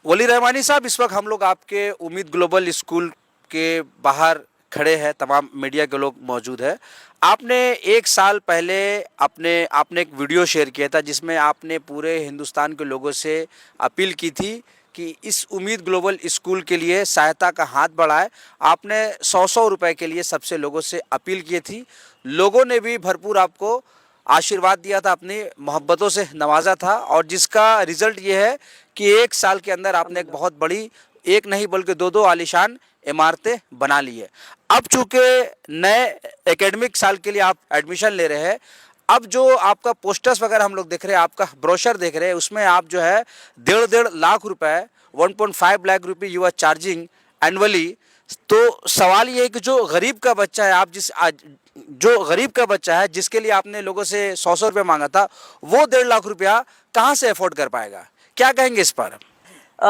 वली रहमानी साहब, इस वक्त हम लोग आपके उम्मीद ग्लोबल स्कूल के बाहर खड़े हैं, तमाम मीडिया के लोग मौजूद हैं। आपने एक साल पहले आपने एक वीडियो शेयर किया था जिसमें आपने पूरे हिंदुस्तान के लोगों से अपील की थी कि इस उम्मीद ग्लोबल स्कूल के लिए सहायता का हाथ बढ़ाए। आपने 100-100 रुपए के लिए सबसे लोगों से अपील की थी। लोगों ने भी भरपूर आपको आशीर्वाद दिया था, अपनी मोहब्बतों से नवाजा था, और जिसका रिजल्ट ये है कि एक साल के अंदर आपने एक बहुत बड़ी, एक नहीं बल्कि दो आलीशान इमारतें बना ली है। अब चूंकि नए एकेडमिक साल के लिए आप एडमिशन ले रहे हैं, अब जो आपका पोस्टर्स वगैरह हम लोग देख रहे हैं, आपका ब्रोशर देख रहे हैं, उसमें आप जो है 1.5 लाख रुपए, 1.5 लाख रुपये यू आर चार्जिंग एनुअली। तो सवाल ये है कि जो गरीब का बच्चा है, जो गरीब का बच्चा है जिसके लिए आपने लोगों से 100-100 रुपये मांगा था, वो 1.5 लाख रुपया कहाँ से अफोर्ड कर पाएगा? क्या कहेंगे इस पर?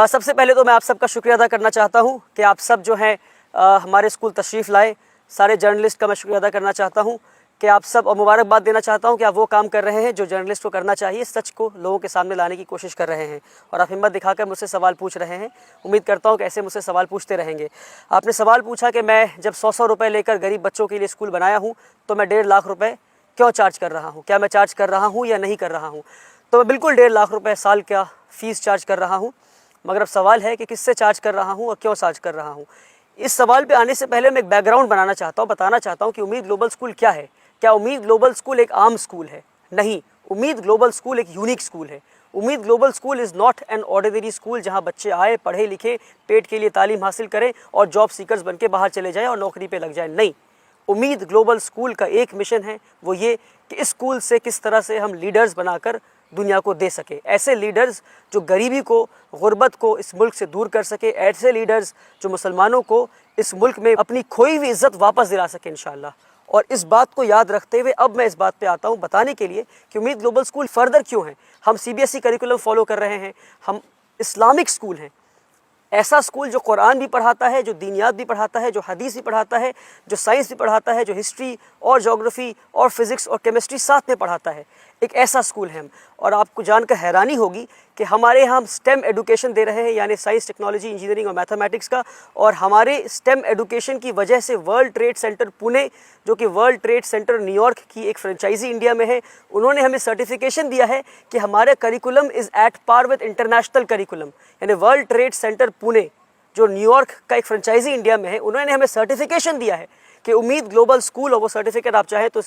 सबसे पहले तो मैं आप सबका शुक्रिया अदा करना चाहता हूं कि आप सब जो हैं हमारे स्कूल तशरीफ़ लाए। सारे जर्नलिस्ट का मैं शुक्रिया अदा करना चाहता हूं कि आप सब, और मुबारकबाद देना चाहता हूं कि आप वो काम कर रहे हैं जो जर्नलिस्ट को करना चाहिए, सच को लोगों के सामने लाने की कोशिश कर रहे हैं, और आप हिम्मत दिखाकर मुझसे सवाल पूछ रहे हैं। उम्मीद करता हूं कि ऐसे मुझसे सवाल पूछते रहेंगे। आपने सवाल पूछा कि मैं जब 100-100 रुपये लेकर गरीब बच्चों के लिए स्कूल बनाया हूँ तो मैं 1.5 लाख रुपये क्यों चार्ज कर रहा हूँ, क्या मैं चार्ज कर रहा हूँ या नहीं कर रहा हूँ? तो मैं बिल्कुल 1.5 लाख रुपये साल का फ़ीस चार्ज कर रहा हूँ। मगर अब सवाल है कि किससे चार्ज कर रहा हूँ और क्यों चार्ज कर रहा हूँ। इस सवाल पे आने से पहले मैं एक बैकग्राउंड बनाना चाहता हूँ, बताना चाहता हूँ कि उम्मीद ग्लोबल स्कूल क्या है। क्या उम्मीद ग्लोबल स्कूल एक आम स्कूल है? नहीं, उम्मीद ग्लोबल स्कूल एक यूनिक स्कूल है। उम्मीद global school is not an ordinary school जहाँ बच्चे आए, पढ़े लिखे, पेट के लिए तालीम हासिल करें और जॉब सीकर्स बन के बाहर चले जाएँ और नौकरी पर लग जाए। नहीं, उम्मीद ग्लोबल स्कूल का एक मिशन है, वो ये कि इस स्कूल से किस तरह से हम लीडर्स बनाकर दुनिया को दे सके। ऐसे लीडर्स जो गरीबी को, गुर्बत को इस मुल्क से दूर कर सके। ऐसे लीडर्स जो मुसलमानों को इस मुल्क में अपनी खोई हुई इज़्ज़त वापस दिला सके इंशाअल्लाह। और इस बात को याद रखते हुए अब मैं इस बात पे आता हूँ बताने के लिए कि उम्मीद ग्लोबल स्कूल फर्दर क्यों है। हम CBSE करिकुलम फॉलो कर रहे हैं, हम इस्लामिक स्कूल हैं। ऐसा स्कूल जो कुरान भी पढ़ाता है, जो दीनियात भी पढ़ाता है, जो हदीस भी पढ़ाता है, जो साइंस भी पढ़ाता है, जो हिस्ट्री और जोग्राफ़ी और फिज़िक्स और केमिस्ट्री साथ में पढ़ाता है, एक ऐसा स्कूल है हम। और आपको जानकर हैरानी होगी कि हमारे यहाँ हम स्टेम एडुकेशन दे रहे हैं, यानी साइंस, टेक्नोलॉजी, इंजीनियरिंग और मैथमेटिक्स का। और हमारे स्टेम एडुकेशन की वजह से वर्ल्ड ट्रेड सेंटर पुणे, जो कि वर्ल्ड ट्रेड सेंटर न्यूयॉर्क की एक फ्रेंचाइजी इंडिया में है, उन्होंने हमें सर्टिफिकेशन दिया है कि हमारे curriculum is at par with international curriculum. यानी वर्ल्ड ट्रेड सेंटर पुणे, जो न्यूयॉर्क का एक फ्रेंचाइजी इंडिया में है, उन्होंने हमें सर्टिफिकेशन दिया है कि उम्मीद ग्लोबल स्कूल, और वो सर्टिफिकेट आप चाहें तो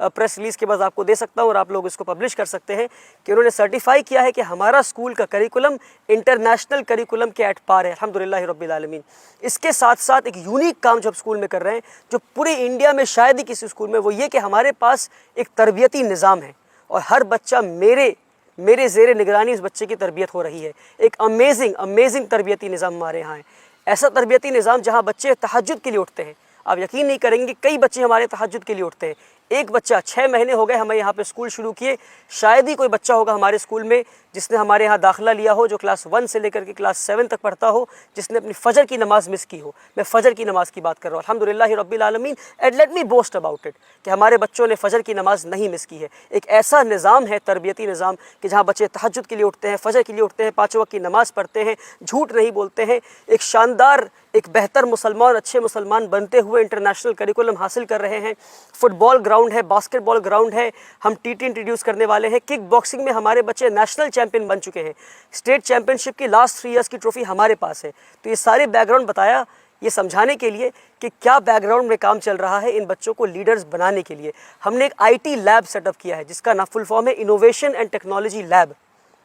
प्रेस रिलीज़ के बाद आपको दे सकता हूँ और आप लोग इसको पब्लिश कर सकते हैं कि उन्होंने सर्टिफाई किया है कि हमारा स्कूल का करिकुलम इंटरनेशनल करिकुलम के एट पार है। अल्हम्दुलिल्लाह रब्बिल आलमीन। इसके साथ साथ एक यूनिक काम जो हम स्कूल में कर रहे हैं, जो पूरे इंडिया में शायद ही किसी स्कूल में, वो ये कि हमारे पास एक तरबियती निज़ाम है और हर बच्चा मेरे ज़ेरे निगरानी इस बच्चे की तरबियत हो रही है। एक अमेजिंग तरबियती निज़ाम हमारे यहाँ है। ऐसा तरबियती निज़ाम जहाँ बच्चे तहज्जुद के लिए उठते हैं। आप यकीन नहीं करेंगे, कई बच्चे हमारे तहज्जुद के लिए उठते हैं। एक बच्चा 6 महीने हो गए हमें यहाँ पे स्कूल शुरू किए, शायद ही कोई बच्चा होगा हमारे स्कूल में जिसने हमारे यहाँ दाखिला लिया हो, जो क्लास 1 से लेकर के क्लास 7 तक पढ़ता हो, जिसने अपनी फ़जर की नमाज़ मिस की हो। मैं फ़जर की नमाज़ की बात कर रहा हूँ। अल्हम्दुलिल्लाह रब्बिल आलमीन, and let me boast about it कि हमारे बच्चों ने फ़जर की नमाज़ नहीं मिस की है। एक ऐसा निज़ाम है, तरबियती निज़ाम, कि जहाँ बच्चे तहज्जुद के लिए उठते हैं, फ़जर के लिए उठते हैं, 5 वक्त की नमाज़ पढ़ते हैं, झूठ नहीं बोलते हैं, एक शानदार, एक बेहतर मुसलमान, अच्छे मुसलमान बनते हुए इंटरनेशनल करिकुलम हासिल कर रहे हैं। फुटबॉल ग्राउंड है, बास्केटबॉल ग्राउंड है, हम TT इंट्रोड्यूस करने वाले हैं। किक बॉक्सिंग में हमारे बच्चे नेशनल चैंपियन बन चुके हैं। स्टेट चैंपियनशिप की लास्ट 3 इयर्स की ट्रॉफी हमारे पास है। तो ये सारे बैकग्राउंड बताया ये समझाने के लिए कि क्या बैकग्राउंड में काम चल रहा है इन बच्चों को लीडर्स बनाने के लिए। हमने एक IT लैब सेटअप किया है जिसका ना फुल फॉर्म है इनोवेशन एंड टेक्नोलॉजी लैब।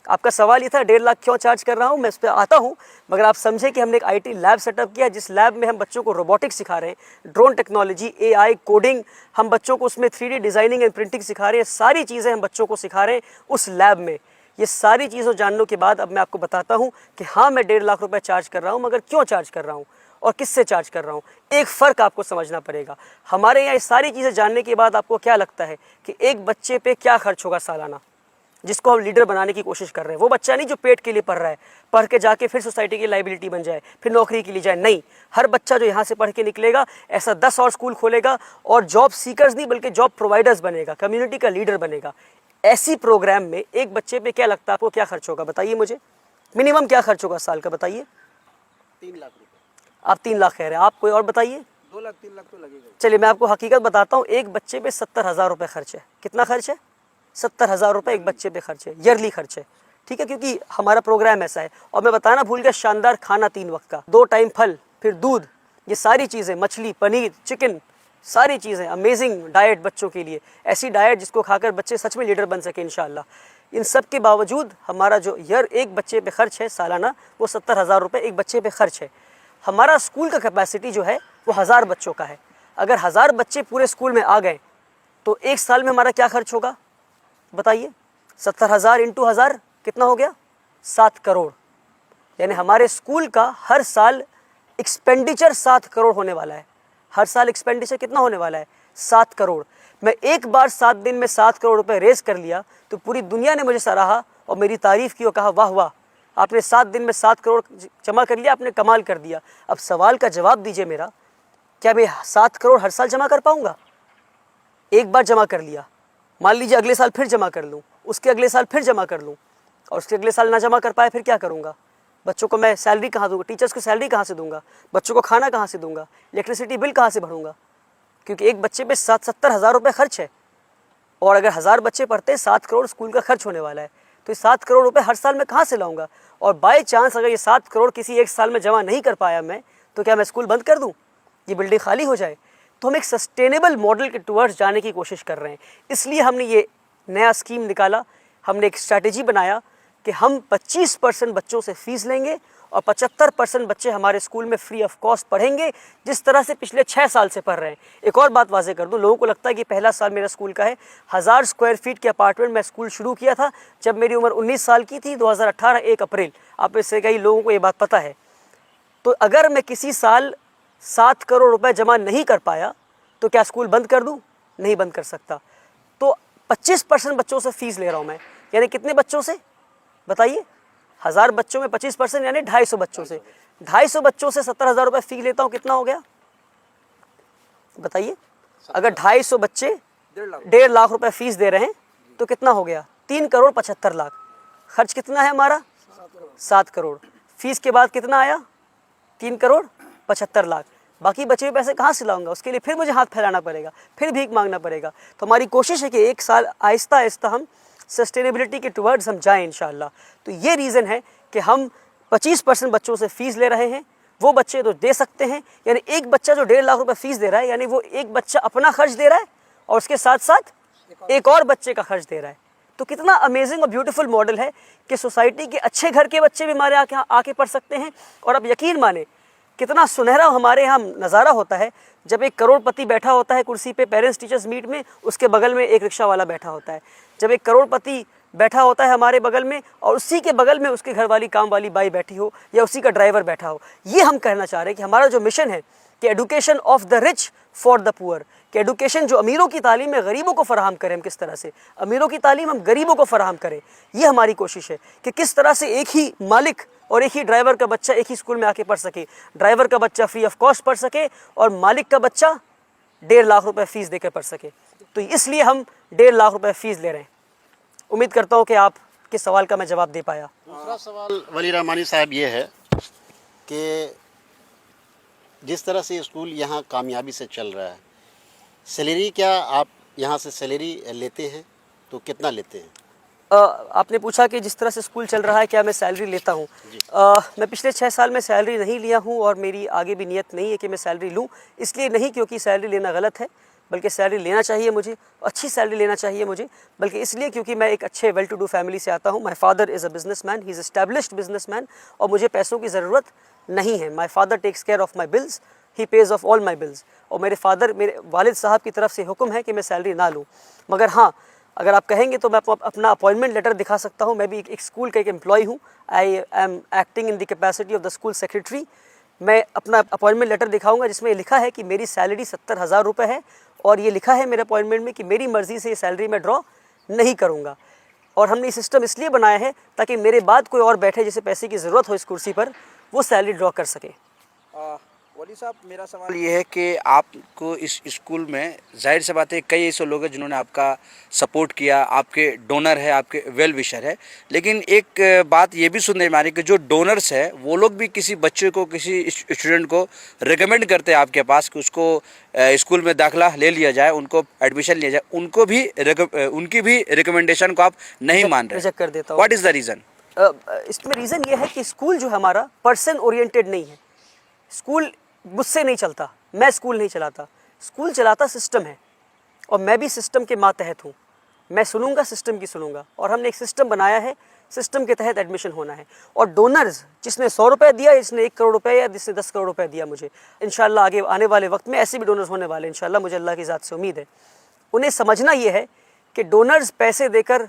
आपका सवाल ये था 1.5 लाख क्यों चार्ज कर रहा हूँ, मैं इस पर आता हूँ, मगर आप समझे कि हमने एक IT लैब सेटअप किया है जिस लैब में हम बच्चों को रोबोटिक्स सिखा रहे हैं, ड्रोन टेक्नोलॉजी, AI, कोडिंग, हम बच्चों को उसमें 3D डिज़ाइनिंग एंड प्रिंटिंग सिखा रहे हैं। सारी चीज़ें हम बच्चों को सिखा रहे हैं उस लैब में। ये सारी चीज़ों जानने के बाद अब मैं आपको बताता हूँ कि हाँ, मैं 1.5 लाख रुपये चार्ज कर रहा हूँ, मगर क्यों चार्ज कर रहा हूँ और किससे चार्ज कर रहा हूँ। एक फ़र्क आपको समझना पड़ेगा। हमारे यहाँ ये सारी चीज़ें जानने के बाद आपको क्या लगता है कि एक बच्चे पे क्या खर्च होगा सालाना, जिसको हम लीडर बनाने की कोशिश कर रहे हैं। वो बच्चा नहीं जो पेट के लिए पढ़ रहा है, पढ़ के जाके फिर सोसाइटी की लाइबिलिटी बन जाए, फिर नौकरी के लिए जाए। नहीं, हर बच्चा जो यहाँ से पढ़ के निकलेगा ऐसा 10 और स्कूल खोलेगा और जॉब सीकर्स नहीं बल्कि जॉब प्रोवाइडर्स बनेगा, कम्युनिटी का लीडर बनेगा। ऐसी प्रोग्राम में एक बच्चे पे क्या लगता है आपको क्या खर्च होगा, बताइए मुझे। मिनिमम क्या खर्च होगा साल का बताइए? 3 लाख रुपए। आप 3 लाख कह रहे हैं, आप कोई और बताइए? 2 लाख 3 लाख तो लगेगा। चलिए मैं आपको हकीकत बताता हूँ, एक बच्चे पे 70,000 रुपये खर्च है। कितना खर्च है? 70,000 रुपये एक बच्चे पे खर्च है, ईयरली खर्च है, ठीक है, क्योंकि हमारा प्रोग्राम ऐसा है। और मैं बताना भूल गया, शानदार खाना 3 वक्त का, 2 टाइम फल, फिर दूध, ये सारी चीज़ें, मछली, पनीर, चिकन, सारी चीज़ें, अमेजिंग डाइट बच्चों के लिए, ऐसी डाइट जिसको खाकर बच्चे सच में लीडर बन सके इंशाल्लाह। इन सब के बावजूद हमारा जो ईयर एक बच्चे पे खर्च है सालाना, वो 70,000 रुपये एक बच्चे पे खर्च है। हमारा स्कूल का कैपेसिटी जो है वो 1000 बच्चों का है। अगर 1000 बच्चे पूरे स्कूल में आ गए तो एक साल में हमारा क्या खर्च होगा बताइए? 70,000 इंटू 1000 कितना हो गया? 7 करोड़। यानी हमारे स्कूल का हर साल एक्सपेंडिचर 7 करोड़ होने वाला है। हर साल एक्सपेंडिचर कितना होने वाला है? 7 करोड़। मैं एक बार 7 दिन में 7 करोड़ रुपए रेस कर लिया तो पूरी दुनिया ने मुझे सराहा और मेरी तारीफ़ की और कहा वाह वाह, आपने 7 दिन में 7 करोड़ जमा कर लिया, आपने कमाल कर दिया। अब सवाल का जवाब दीजिए मेरा, क्या मैं 7 करोड़ हर साल जमा कर पाऊँगा? एक बार जमा कर लिया, मान लीजिए अगले साल फिर जमा कर लूँ, उसके अगले साल फिर जमा कर लूँ, और उसके अगले साल ना जमा कर पाए, फिर क्या करूँगा? बच्चों को मैं सैलरी कहाँ दूँगा? टीचर्स को सैलरी कहाँ से दूँगा? बच्चों को खाना कहाँ से दूँगा? इलेक्ट्रिसिटी बिल कहाँ से भरूँगा? क्योंकि एक बच्चे पे 70,000 रुपये खर्च है, और अगर 1000 बच्चे पढ़ते हैं 7 करोड़ स्कूल का खर्च होने वाला है। तो ये 7 करोड़ रुपए हर साल में कहाँ से लाऊंगा? और बाय चांस अगर ये 7 करोड़ किसी एक साल में जमा नहीं कर पाया मैं, तो क्या मैं स्कूल बंद कर दूँ, ये बिल्डिंग खाली हो जाए? तो हम एक सस्टेनेबल मॉडल के टुवर्ड्स जाने की कोशिश कर रहे हैं। इसलिए हमने ये नया स्कीम निकाला, हमने एक स्ट्रैटेजी बनाया कि हम 25% बच्चों से फ़ीस लेंगे और 75% बच्चे हमारे स्कूल में फ्री ऑफ कॉस्ट पढ़ेंगे, जिस तरह से पिछले 6 साल से पढ़ रहे हैं। एक और बात वाज़ेह कर दूं, लोगों को लगता है कि पहला साल मेरा स्कूल का है। 1000 स्क्वायर फीट के अपार्टमेंट में स्कूल शुरू किया था जब मेरी उम्र 19 साल की थी, 2018 1 अप्रैल। आप में से कई लोगों को ये बात पता है। तो अगर मैं किसी साल 7 करोड़ रुपए जमा नहीं कर पाया तो क्या स्कूल बंद कर दूँ? नहीं बंद कर सकता। तो 25% बच्चों से फ़ीस ले रहा हूँ मैं। यानी कितने बच्चों से बताइए? 1000 बच्चों में 25% यानी 250 बच्चों से। 250 बच्चों से 70,000 रुपये फ़ी लेता हूँ, कितना हो गया बताइए? अगर 250 बच्चे 1.5 लाख रुपए फ़ीस दे रहे हैं तो कितना हो गया? 3 करोड़ 75 लाख। खर्च कितना है हमारा? 7 करोड़। फ़ीस के बाद कितना आया? 3 करोड़ 75 लाख। बाकी बचे हुए पैसे कहाँ से लाऊंगा? उसके लिए फिर मुझे हाथ फैलाना पड़ेगा, फिर भीख मांगना पड़ेगा। तो हमारी कोशिश है कि एक साल आहिस्ता आहिस्ता हम सस्टेनेबिलिटी के टुवर्ड्स हम जाएं इंशाल्लाह। तो ये रीज़न है कि हम 25% बच्चों से फ़ीस ले रहे हैं। वो बच्चे तो दे सकते हैं, यानी एक बच्चा जो 1.5 लाख रुपए फ़ीस दे रहा है, यानी वो एक बच्चा अपना खर्च दे रहा है और उसके साथ साथ एक और बच्चे का खर्च दे रहा है। तो कितना अमेजिंग और ब्यूटीफुल मॉडल है कि सोसाइटी के अच्छे घर के बच्चे भी हमारे आके पढ़ सकते हैं। और अब यकीन माने कितना सुनहरा हमारे यहाँ नज़ारा होता है जब एक करोड़पति बैठा होता है कुर्सी पे पेरेंट्स टीचर्स मीट में, उसके बगल में एक रिक्शा वाला बैठा होता है। जब एक करोड़पति बैठा होता है हमारे बगल में और उसी के बगल में उसके घर वाली काम वाली बाई बैठी हो या उसी का ड्राइवर बैठा हो। ये हम कहना चाह रहे हैं कि हमारा जो मिशन है कि education of the rich for the poor, कि एडुकेशन जो अमीरों की तालीम है गरीबों को फराहम करें। हम किस तरह से अमीरों की तालीम हम गरीबों को फराहम करें, ये हमारी कोशिश है कि किस तरह से एक ही मालिक और एक ही ड्राइवर का बच्चा एक ही स्कूल में आके पढ़ सके। ड्राइवर का बच्चा फ्री ऑफ कॉस्ट पढ़ सके और मालिक का बच्चा 1.5 लाख रुपए फ़ीस देकर पढ़ सके। तो इसलिए हम 1.5 लाख रुपए फ़ीस ले रहे हैं। उम्मीद करता हूँ कि आप के सवाल का मैं जवाब दे पाया। दूसरा सवाल वली रहमानी साहब ये है कि जिस तरह से स्कूल यहाँ कामयाबी से चल रहा है, सैलरी क्या आप यहाँ से सैलरी लेते हैं तो कितना लेते हैं? आपने पूछा कि जिस तरह से स्कूल चल रहा है क्या मैं सैलरी लेता हूँ। मैं पिछले 6 साल में सैलरी नहीं लिया हूँ और मेरी आगे भी नियत नहीं है कि मैं सैलरी लूँ। इसलिए नहीं क्योंकि सैलरी लेना गलत है, बल्कि सैलरी लेना चाहिए मुझे, अच्छी सैलरी लेना चाहिए मुझे, बल्कि इसलिए क्योंकि मैं एक अच्छे वेल टू डू फैमिली से आता हूँ। My father is a businessman, he is established businessman, और मुझे पैसों की ज़रूरत नहीं है। My father takes care of my bills, he pays off all my bills. और मेरे वालिद साहब की तरफ से हुक्म है कि मैं सैलरी ना लूँ। मगर हाँ, अगर आप कहेंगे तो मैं अपना अपॉइंटमेंट लेटर दिखा सकता हूँ। मैं भी एक स्कूल का एक एम्प्लॉय हूँ। I am acting in the capacity of the school secretary. मैं अपना अपॉइंटमेंट लेटर दिखाऊंगा जिसमें लिखा है कि मेरी सैलरी 70,000 रुपये है और ये लिखा है मेरे अपॉइंटमेंट में कि मेरी मर्ज़ी से ये सैलरी मैं ड्रॉ नहीं करूँगा। और हमने ये सिस्टम इसलिए बनाया है ताकि मेरे बाद कोई और बैठे जिसे पैसे की ज़रूरत हो इस कुर्सी पर, वो सैलरी ड्रॉ कर सके। वली साहब, मेरा सवाल ये है कि आपको इस स्कूल में जाहिर सी बात है कई ऐसे लोग हैं जिन्होंने आपका सपोर्ट किया, आपके डोनर है, आपके वेल विशर है, लेकिन एक बात ये भी सुनने में आ रही है कि जो डोनर्स है वो लोग भी किसी बच्चे को, किसी स्टूडेंट को रिकमेंड करते हैं आपके पास कि उसको स्कूल में दाखिला ले लिया जाए, उनको एडमिशन लिया जाए, उनकी भी रिकमेंडेशन को आप नहीं मान रहे। रिजेक्ट कर देता हूँ। What is the reason? इसमें रीज़न ये है कि स्कूल जो है हमारा पर्सन ओरिएंटेड नहीं है। स्कूल मुझसे नहीं चलता, मैं स्कूल नहीं चलाता, स्कूल चलाता सिस्टम है और मैं भी सिस्टम के मातहत हूँ। मैं सुनूंगा, सिस्टम की सुनूंगा, और हमने एक सिस्टम बनाया है, सिस्टम के तहत एडमिशन होना है। और डोनर्स, जिसने 100 रुपये दिया, जिसने 1 करोड़ रुपये या जिसने 10 करोड़ रुपये दिया, मुझे इंशाल्लाह आगे आने वाले वक्त में ऐसे भी डोनर्स होने वाले हैं इंशाल्लाह, मुझे अल्लाह की ज़ात से उम्मीद है। उन्हें समझना ये है कि डोनर्स पैसे देकर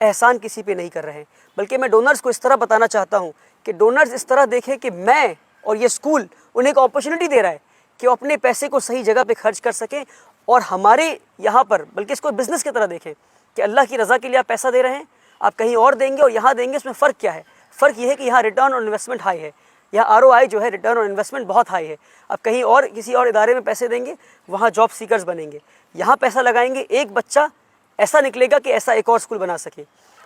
एहसान किसी पे नहीं कर रहे हैं, बल्कि मैं डोनर्स को इस तरह बताना चाहता हूँ कि डोनर्स इस तरह देखें कि मैं और ये स्कूल उन्हें एक अपॉर्चुनिटी दे रहा है कि वो अपने पैसे को सही जगह पे खर्च कर सकें, और हमारे यहाँ पर बल्कि इसको बिज़नेस की तरह देखें कि अल्लाह की रज़ा के लिए आप पैसा दे रहे हैं, आप कहीं और देंगे और यहाँ देंगे, इसमें फ़र्क क्या है? फ़र्क ये है कि यहाँ रिटर्न ऑन इन्वेस्टमेंट हाई है, यहाँ ROI जो है, रिटर्न ऑन इन्वेस्टमेंट बहुत हाई है। आप कहीं और किसी और इदारे में पैसे देंगे, वहाँ जॉब सीकर्स बनेंगे। यहाँ पैसा लगाएंगे, एक बच्चा ऐसा निकलेगा कि ऐसा एक और स्कूल बना सके।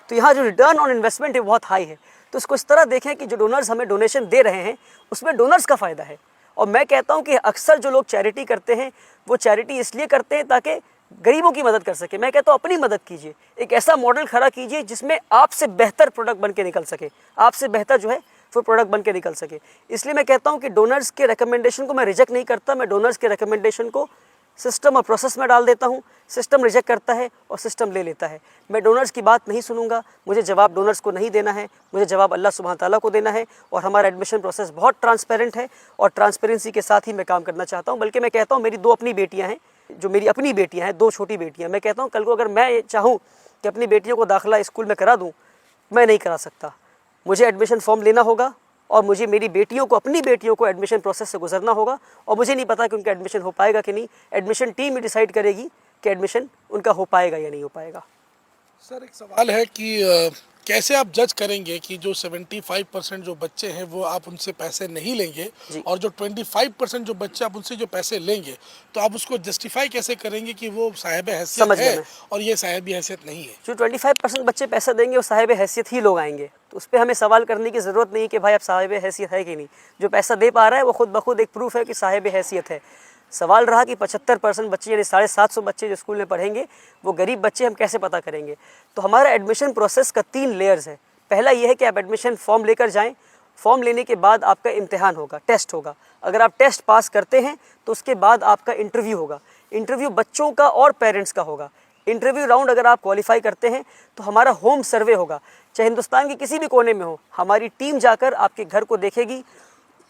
तो यहाँ जो रिटर्न ऑन इन्वेस्टमेंट है बहुत हाई है। तो इसको इस तरह देखें कि जो डोनर्स हमें डोनेशन दे रहे हैं उसमें डोनर्स का फ़ायदा है। और मैं कहता हूँ कि अक्सर जो लोग चैरिटी करते हैं वो चैरिटी इसलिए करते हैं ताकि गरीबों की मदद कर सके। मैं कहता हूँ अपनी मदद कीजिए, एक ऐसा मॉडल खड़ा कीजिए जिसमें आपसे बेहतर प्रोडक्ट बन के निकल सके, आपसे बेहतर जो है वो प्रोडक्ट बन के निकल सके। इसलिए मैं कहता हूँ कि डोनर्स के रिकमेंडेशन को मैं रिजेक्ट नहीं करता, मैं डोनर्स के रिकमेंडेशन को सिस्टम और प्रोसेस में डाल देता हूँ। सिस्टम रिजेक्ट करता है और सिस्टम ले लेता है। मैं डोनर्स की बात नहीं सुनूंगा, मुझे जवाब डोनर्स को नहीं देना है, मुझे जवाब अल्लाह सुब्हान ताला को देना है। और हमारा एडमिशन प्रोसेस बहुत ट्रांसपेरेंट है और ट्रांसपेरेंसी के साथ ही मैं काम करना चाहता हूँ। बल्कि मैं कहता हूँ मेरी 2 अपनी बेटियाँ हैं, जो मेरी अपनी बेटियाँ हैं, 2 छोटी बेटियाँ। मैं कहता हूँ कल को अगर मैं चाहूँ कि अपनी बेटियों को दाखिला स्कूल में करा दूँ, मैं नहीं करा सकता। मुझे एडमिशन फॉर्म लेना होगा और मुझे मेरी बेटियों को, अपनी बेटियों को एडमिशन प्रोसेस से गुजरना होगा। और मुझे नहीं पता कि उनका एडमिशन हो पाएगा कि नहीं, एडमिशन टीम ही डिसाइड करेगी कि एडमिशन उनका हो पाएगा या नहीं हो पाएगा। सर, एक सवाल है कि कैसे आप जज करेंगे कि जो 75% जो बच्चे हैं वो आप उनसे पैसे नहीं लेंगे, और जो 25% जो बच्चे आप उनसे जो पैसे लेंगे, तो आप उसको जस्टिफाई कैसे करेंगे कि वो साहिब हैसियत है और ये साहिब हैसियत नहीं है? जो 25% बच्चे पैसा देंगे वो साहिब हैसियत ही लोग आएंगे, तो उस पर हमें सवाल करने की ज़रूरत नहीं कि भाई आप साहिब हैसियत है कि नहीं। जो पैसा दे पा रहा है वो खुद ब खुद एक प्रूफ है कि साहिब हैसियत है। सवाल रहा कि 75% बच्चे यानी 750 बच्चे जो स्कूल में पढ़ेंगे वो गरीब बच्चे, हम कैसे पता करेंगे? तो हमारा एडमिशन प्रोसेस का 3 लेयर्स है। पहला ये है कि आप एडमिशन फॉर्म लेकर जाएं, फॉर्म लेने के बाद आपका इम्तिहान होगा, टेस्ट होगा। अगर आप टेस्ट पास करते हैं तो उसके बाद आपका इंटरव्यू होगा। इंटरव्यू बच्चों का और पेरेंट्स का होगा। इंटरव्यू राउंड अगर आप क्वालिफाई करते हैं तो हमारा होम सर्वे होगा, चाहे हिंदुस्तान के किसी भी कोने में हो। हमारी टीम जाकर आपके घर को देखेगी,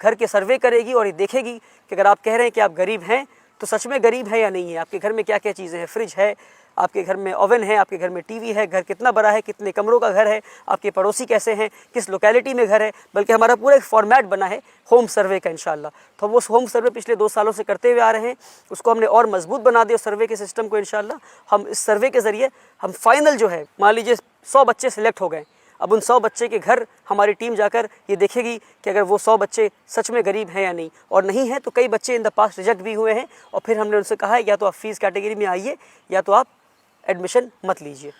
घर के सर्वे करेगी और ये देखेगी कि अगर आप कह रहे हैं कि आप गरीब हैं तो सच में गरीब है या नहीं है। आपके घर में क्या क्या चीज़ें हैं, फ्रिज है, आपके घर में ओवन है, आपके घर में टीवी है, घर कितना बड़ा है, कितने कमरों का घर है, आपके पड़ोसी कैसे हैं, किस लोकेलिटी में घर है। बल्कि हमारा पूरा एक फॉर्मेट बना है होम सर्वे का इंशाल्लाह। तो हम उस होम सर्वे पिछले 2 सालों से करते हुए आ रहे हैं, उसको हमने और मजबूत बना दिया सर्वे के सिस्टम को इंशाल्लाह। हम इस सर्वे के ज़रिए हम फाइनल जो है, मान लीजिए 100 बच्चे सिलेक्ट हो गए, अब उन 100 बच्चे के घर हमारी टीम जाकर ये देखेगी कि अगर वो 100 बच्चे सच में गरीब हैं या नहीं, और नहीं है तो कई बच्चे इन द पास्ट रिजेक्ट भी हुए हैं, और फिर हमने उनसे कहा है या तो आप फीस कैटेगरी में आइए या तो आप एडमिशन मत लीजिए।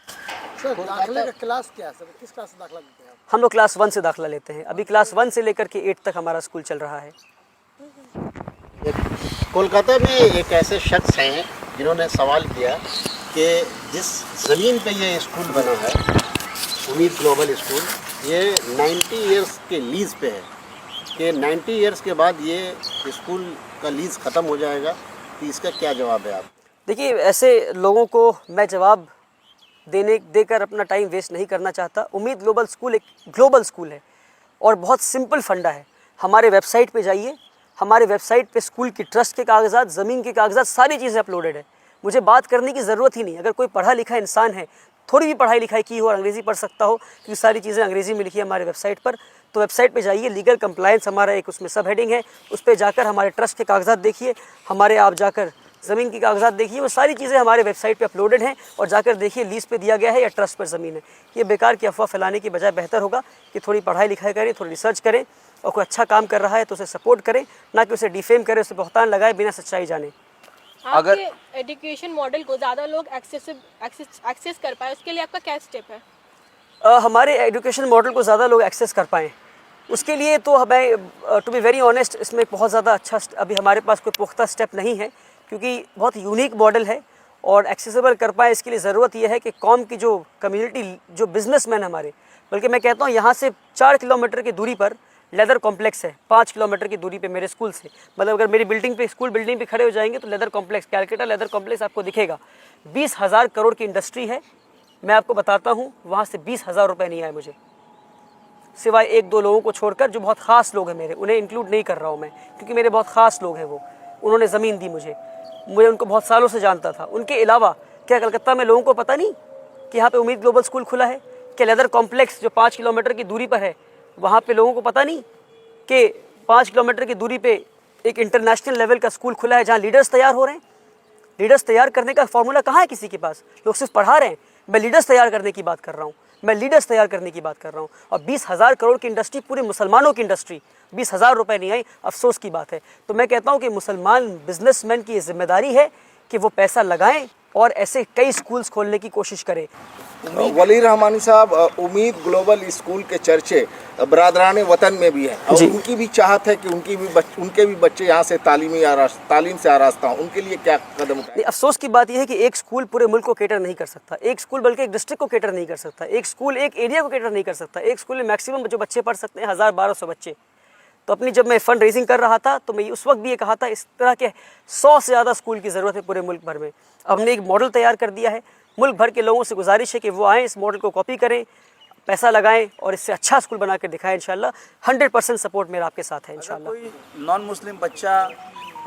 सर, दाखिले का क्लास क्या है सर? किस क्लास से दाखिला लेते हैं आप? हम लोग क्लास 1 से दाखिला लेते हैं। अभी क्लास 1 से लेकर के 8 तक हमारा स्कूल चल रहा है। कोलकाता में एक ऐसे शख्स हैं जिन्होंने सवाल किया कि जिस ज़मीन पे ये स्कूल बना है, उम्मीद ग्लोबल स्कूल, ये 90 इयर्स के लीज़ पे है, कि 90 इयर्स के बाद ये स्कूल का लीज़ ख़त्म हो जाएगा, तो इसका क्या जवाब है आप? देखिए, ऐसे लोगों को मैं जवाब देकर अपना टाइम वेस्ट नहीं करना चाहता। उम्मीद ग्लोबल स्कूल एक ग्लोबल स्कूल है और बहुत सिंपल फंडा है। हमारे वेबसाइट पे जाइए, हमारे वेबसाइट पे स्कूल की ट्रस्ट के कागजात, ज़मीन के कागजात, सारी चीज़ें अपलोडेड है। मुझे बात करने की ज़रूरत ही नहीं। अगर कोई पढ़ा लिखा इंसान है, थोड़ी भी पढ़ाई लिखाई की हो और अंग्रेज़ी पढ़ सकता हो, क्योंकि सारी चीज़ें अंग्रेज़ी में लिखी है हमारे वेबसाइट पर, तो वेबसाइट पे जाइए, लीगल कंप्लायंस हमारा एक उसमें सब हेडिंग है, उस पर जाकर हमारे ट्रस्ट के कागजात देखिए, हमारे आप जाकर ज़मीन की कागजात देखिए, वो सारी चीज़ें हमारे वेबसाइट पे अपलोडेड हैं और जाकर देखिए लीज पे दिया गया है या ट्रस्ट पर ज़मीन है। ये बेकार की अफवाह फैलाने की बजाय बेहतर होगा कि थोड़ी पढ़ाई लिखाई करें, थोड़ी रिसर्च करें और कोई अच्छा काम कर रहा है तो उसे सपोर्ट करें, ना कि उसे डिफेम करें, उसे बहतान लगाए बिना सच्चाई जाने। अगर- आपके एजुकेशन मॉडल को ज़्यादा लोग एक्सेस कर पाए, उसके लिए आपका क्या स्टेप है? हमारे एजुकेशन मॉडल को ज़्यादा लोग एक्सेस कर पाएँ, उसके लिए तो हमें टू बी वेरी ऑनेस्ट इसमें बहुत ज़्यादा अच्छा अभी हमारे पास कोई पुख्ता स्टेप नहीं है, क्योंकि बहुत यूनिक मॉडल है और एक्सेसिबल कर पाए इसके लिए ज़रूरत यह है कि कौम की जो कम्युनिटी, जो बिजनेसमैन हमारे, बल्कि मैं कहता हूँ यहाँ से 4 किलोमीटर की दूरी पर लेदर कॉम्प्लेक्स है, 5 किलोमीटर की दूरी पे मेरे स्कूल से, मतलब अगर मेरी बिल्डिंग पे, स्कूल बिल्डिंग पे खड़े हो जाएंगे तो leather complex, Calcutta leather complex आपको दिखेगा। 20,000 करोड़ की इंडस्ट्री है। मैं आपको बताता हूँ वहाँ से 20,000 रुपये नहीं आए मुझे, सिवाय 1-2 लोगों को छोड़कर जो बहुत ख़ास लोग हैं मेरे, उन्हें इंक्लूड नहीं कर रहा हूँ मैं, क्योंकि मेरे बहुत ख़ास लोग हैं वो, उन्होंने ज़मीन दी मुझे उनको बहुत सालों से जानता था। उनके अलावा क्या कलकत्ता में लोगों को पता नहीं कि यहाँ पे उम्मीद ग्लोबल स्कूल खुला है? क्या लेदर कॉम्प्लेक्स जो 5 किलोमीटर की दूरी पर है, वहाँ पे लोगों को पता नहीं कि 5 किलोमीटर की दूरी पे एक इंटरनेशनल लेवल का स्कूल खुला है जहाँ लीडर्स तैयार हो रहे हैं? लीडर्स तैयार करने का फॉर्मूला कहाँ है किसी के पास? लोग सिर्फ पढ़ा रहे हैं। मैं लीडर्स तैयार करने की बात कर रहा हूँ, मैं लीडर्स तैयार करने की बात कर रहा हूँ। और 20,000 करोड़ की इंडस्ट्री, पूरे मुसलमानों की इंडस्ट्री, 20,000 रुपये नहीं आई, अफसोस की बात है। तो मैं कहता हूँ कि मुसलमान बिजनेसमैन की ये जिम्मेदारी है कि वो पैसा लगाएं और ऐसे कई स्कूल्स खोलने की कोशिश करें। वली रहमानी साहब, उम्मीद ग्लोबल स्कूल के चर्चे बरादरान वतन में भी है और उनकी भी चाहत है कि उनके भी बच्चे यहाँ से तालीम से आरास्ता हों। उनके लिए क्या कदम उठाएं? अफसोस की बात यह है कि एक स्कूल पूरे मुल्क को केटर नहीं कर सकता, एक स्कूल बल्कि एक डिस्ट्रिक्ट को केटर नहीं कर सकता, एक स्कूल एक एरिया को केटर नहीं कर सकता। एक स्कूल में मैक्सिमम जो बच्चे पढ़ सकते हैं 1,000-1,200 बच्चे। तो अपनी जब मैं फंड रेजिंग कर रहा था तो मैं उस वक्त भी ये कहा था इस तरह के 100 से ज़्यादा स्कूल की ज़रूरत है पूरे मुल्क भर में। अब हमने एक मॉडल तैयार कर दिया है, मुल्क भर के लोगों से गुजारिश है कि वो आएँ, इस मॉडल को कॉपी करें, पैसा लगाएं और इससे अच्छा स्कूल बना कर दिखाएं। इंशाल्लाह 100% सपोर्ट मेरा आपके साथ है इंशाल्लाह। कोई नॉन मुस्लिम बच्चा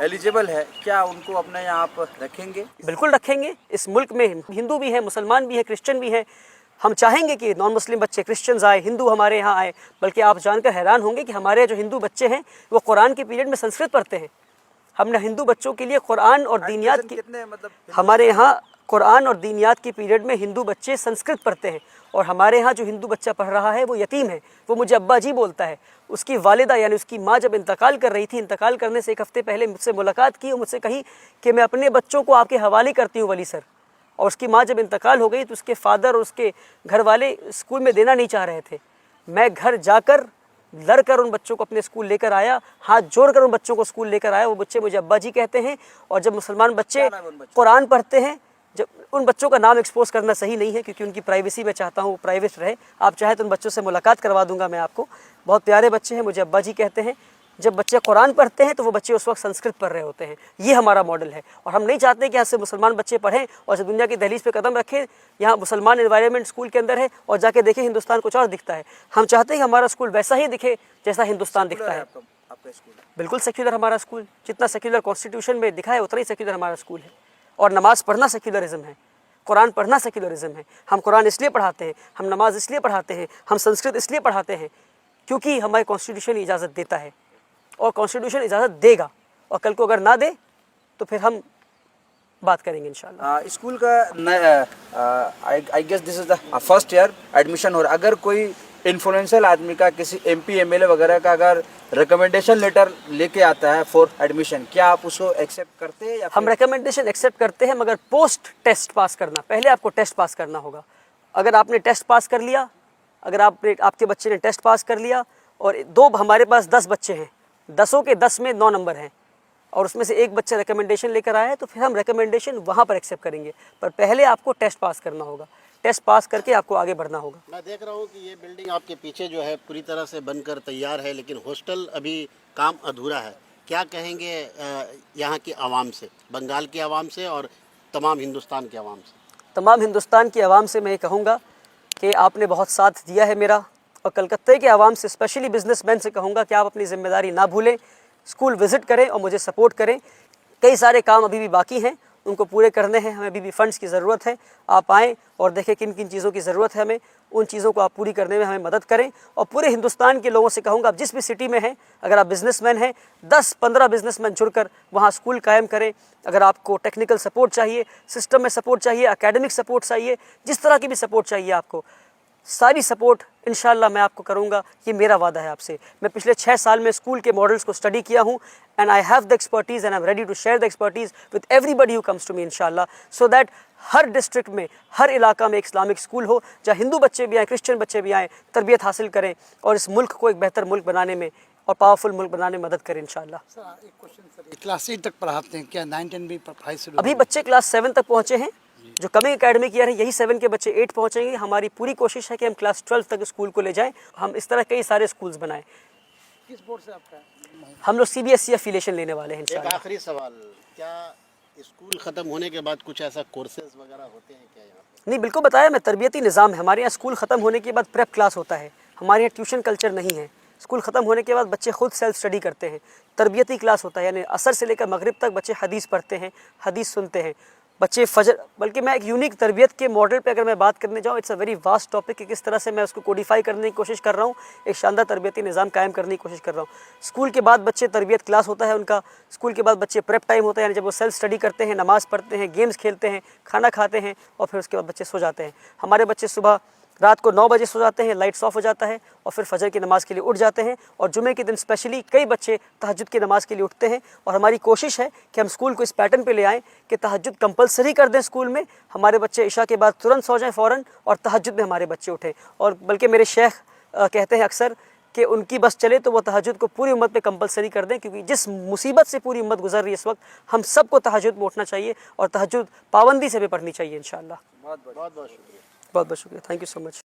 एलिजिबल है, क्या उनको अपने यहाँ पर रखेंगे? बिल्कुल रखेंगे। इस मुल्क में हिंदू भी हैं, मुसलमान भी हैं, क्रिश्चियन भी हैं। हम चाहेंगे कि नॉन मुस्लिम बच्चे, क्रिश्चियंस आए, हिंदू हमारे यहाँ आए। बल्कि आप जानकर हैरान होंगे कि हमारे जो हिंदू बच्चे हैं वो कुरान के पीरियड में संस्कृत पढ़ते हैं। हमने हिंदू बच्चों के लिए कुरान और दीनियात की, कितने मतलब हमारे यहाँ कुरान और दीनियात के पीरियड में हिंदू बच्चे संस्कृत पढ़ते हैं। और हमारे यहाँ जो हिंदू बच्चा पढ़ रहा है वो यतीम है, वो मुझे अब्बा जी बोलता है। उसकी वालिदा यानी उसकी माँ जब इंतकाल कर रही थी, इंतकाल करने से 1 हफ्ते पहले मुझसे मुलाकात की और मुझसे कही कि मैं अपने बच्चों को आपके हवाले करती हूँ वली सर। और उसकी माँ जब इंतकाल हो गई तो उसके फादर और उसके घर वाले स्कूल में देना नहीं चाह रहे थे। मैं घर जाकर लड़कर उन बच्चों को अपने स्कूल लेकर आया, हाथ जोड़कर उन बच्चों को स्कूल लेकर आया। वो बच्चे मुझे अब्बा जी कहते हैं। और जब मुसलमान बच्चे कुरान पढ़ते हैं, जब उन बच्चों का नाम एक्सपोज करना सही नहीं है क्योंकि उनकी प्राइवेसी मैं चाहता हूँ प्राइवेट रहे। आप चाहे तो उन बच्चों से मुलाकात करवा दूंगा मैं आपको। बहुत प्यारे बच्चे हैं, मुझे अब्बा जी कहते हैं। जब बच्चे कुरान पढ़ते हैं तो वो बच्चे उस वक्त संस्कृत पढ़ रहे होते हैं। ये हमारा मॉडल है और हम नहीं चाहते कि यहाँ से मुसलमान बच्चे पढ़ें और जब दुनिया की दहलीज पे कदम रखें, यहाँ मुसलमान एनवायरनमेंट स्कूल के अंदर है और जाके देखें हिंदुस्तान कुछ और दिखता है। हम चाहते हैं कि हमारा स्कूल वैसा ही दिखे जैसा हिंदुस्तान दिखता है। आपका स्कूल बिल्कुल सेक्युलर हमारा स्कूल, जितना सेक्युलर कॉन्स्टिट्यूशन में दिखा है उतना ही सेक्युलर हमारा स्कूल है। और नमाज़ पढ़ना सेक्युलरिज्म है, कुरान पढ़ना सेक्युलरिज्म है। हम कुरान इसलिए पढ़ाते हैं, हम नमाज इसलिए पढ़ाते हैं, हम संस्कृत इसलिए पढ़ाते हैं क्योंकि हमारे कॉन्स्टिट्यूशन इजाज़त देता है और कॉन्स्टिट्यूशन इजाज़त देगा। और कल को अगर ना दे तो फिर हम बात करेंगे इंशाल्लाह। स्कूल का I guess this is the first year admission हो रहा है। अगर कोई इन्फ्लुएंशियल आदमी का, किसी MP MLA वगैरह का अगर रिकमेंडेशन लेटर लेके आता है फॉर एडमिशन, क्या आप उसको एक्सेप्ट करते हैं? या हम रिकमेंडेशन एक्सेप्ट करते हैं मगर पोस्ट टेस्ट पास करना, पहले आपको टेस्ट पास करना होगा। अगर आपने टेस्ट पास कर लिया, अगर आपके बच्चे ने टेस्ट पास कर लिया और हमारे पास 10 बच्चे हैं, 10 के 10 में 9 नंबर हैं और उसमें से एक बच्चा रिकमेंडेशन लेकर आया है तो फिर हम रिकमेंडेशन वहाँ पर एक्सेप्ट करेंगे। पर पहले आपको टेस्ट पास करना होगा, टेस्ट पास करके आपको आगे बढ़ना होगा। मैं देख रहा हूँ कि ये बिल्डिंग आपके पीछे जो है पूरी तरह से बनकर तैयार है, लेकिन हॉस्टल अभी काम अधूरा है। क्या कहेंगे यहाँ की आवाम से, बंगाल की आवाम से और तमाम हिंदुस्तान की आवाम से? तमाम हिंदुस्तान की आवाम से मैं ये कहूँगा कि आपने बहुत साथ दिया है मेरा, और कलकत्ते के आवाम से, स्पेशली बिजनेसमैन से कहूँगा कि आप अपनी जिम्मेदारी ना भूलें, स्कूल विज़िट करें और मुझे सपोर्ट करें। कई सारे काम अभी भी बाकी हैं उनको पूरे करने हैं। हमें अभी भी फंड्स की ज़रूरत है। आप आएँ और देखें किन किन चीज़ों की ज़रूरत है हमें, उन चीज़ों को आप पूरी करने में हमें मदद करें। और पूरे हिंदुस्तान के लोगों से कहूँगा, आप जिस भी सिटी में हैं, अगर आप बिजनेसमैन हैं, 10-15 बिजनेसमैन जुड़कर वहाँ स्कूल कायम करें। अगर आपको टेक्निकल सपोर्ट चाहिए, सिस्टम में सपोर्ट चाहिए, एकेडमिक सपोर्ट चाहिए, जिस तरह की भी सपोर्ट चाहिए आपको, सारी सपोर्ट इंशाल्लाह मैं आपको करूंगा। ये मेरा वादा है आपसे। मैं पिछले 6 साल में स्कूल के मॉडल्स को स्टडी किया हूँ and I have the expertise and I am ready to share the expertise with everybody who comes to me इंशाल्लाह, सो दैट हर डिस्ट्रिक्ट में, हर इलाका में एक इस्लामिक स्कूल हो, जहाँ हिंदू बच्चे भी आएँ, क्रिश्चियन बच्चे भी आएँ, तरबियत हासिल करें और इस मुल्क को एक बेहतर मुल्क बनाने में और पावरफुल मुल्क बनाने में मदद करें इंशाल्लाह। सर एक क्वेश्चन सर, क्लास 8 तक पढ़ाते हैं क्या? 9, 10 भी पढ़ाई शुरू? अभी बच्चे क्लास 7 तक पहुँचे हैं। जो कमिंग एकेडमिक ईयर है, यही 7 के बच्चे 8 पहुँचेंगे। हमारी पूरी कोशिश है कि हम क्लास 12 तक स्कूल को ले जाएं। हम इस तरह कई सारे स्कूल्स बनाएं। किस बोर्ड से आपका? हम लोग CBSE एफिलिएशन लेने वाले हैं एक इंशाल्लाह। आखिरी सवाल, क्या स्कूल ख़त्म होने के बाद कुछ ऐसा कोर्सेज वगैरह होते हैं क्या यहाँ पे? नहीं, बिल्कुल बताया मैं, तरबियती निज़ाम है हमारे यहाँ। स्कूल ख़त्म होने के बाद प्रेप क्लास होता है। हमारे यहाँ ट्यूशन कल्चर नहीं है। स्कूल ख़त्म होने के बाद बच्चे खुद सेल्फ स्टडी करते हैं। तरबियती क्लास होता है, यानी असर से लेकर मगरिब तक बच्चे हदीस पढ़ते हैं, हदीस सुनते हैं। बच्चे फजर, बल्कि मैं एक यूनिक तरबियत के मॉडल पे अगर मैं बात करने जाऊँ, it's a very vast topic कि किस तरह से मैं उसको कोडिफाई करने की कोशिश कर रहा हूँ, एक शानदार तरबियती निज़ाम कायम करने की कोशिश कर रहा हूँ। स्कूल के बाद बच्चे तरबियत क्लास होता है उनका, स्कूल के बाद बच्चे प्रेप टाइम होता है, यानी जब वो सेल्फ स्टडी करते हैं, नमाज़ पढ़ते हैं, गेम्स खेलते हैं, खाना खाते हैं और फिर उसके बाद बच्चे सो जाते हैं। हमारे बच्चे सुबह रात को 9 बजे सो जाते हैं, लाइट्स ऑफ हो जाता है और फिर फजर की नमाज़ के लिए उठ जाते हैं। और जुमे के दिन स्पेशली कई बच्चे तहज्जुद की नमाज़ के लिए उठते हैं। और हमारी कोशिश है कि हम स्कूल को इस पैटर्न पे ले आएँ कि तहज्जुद कंपलसरी कर दें स्कूल में। हमारे बच्चे इशा के बाद तुरंत सो जाएं फ़ौरन और तहज्जुद में हमारे बच्चे उठें। और बल्कि मेरे शेख कहते हैं अक्सर कि उनकी बस चले तो वो तहज्जुद को पूरी उम्मत पे कंपलसरी कर दें, क्योंकि जिस मुसीबत से पूरी उम्मत गुजर रही है इस वक्त, हम सबको तहज्जुद में उठना चाहिए और तहज्जुद पाबंदी से भी पढ़नी चाहिए इंशाअल्लाह। बहुत बहुत शुक्रिया। बहुत बहुत शुक्रिया। Thank you so much.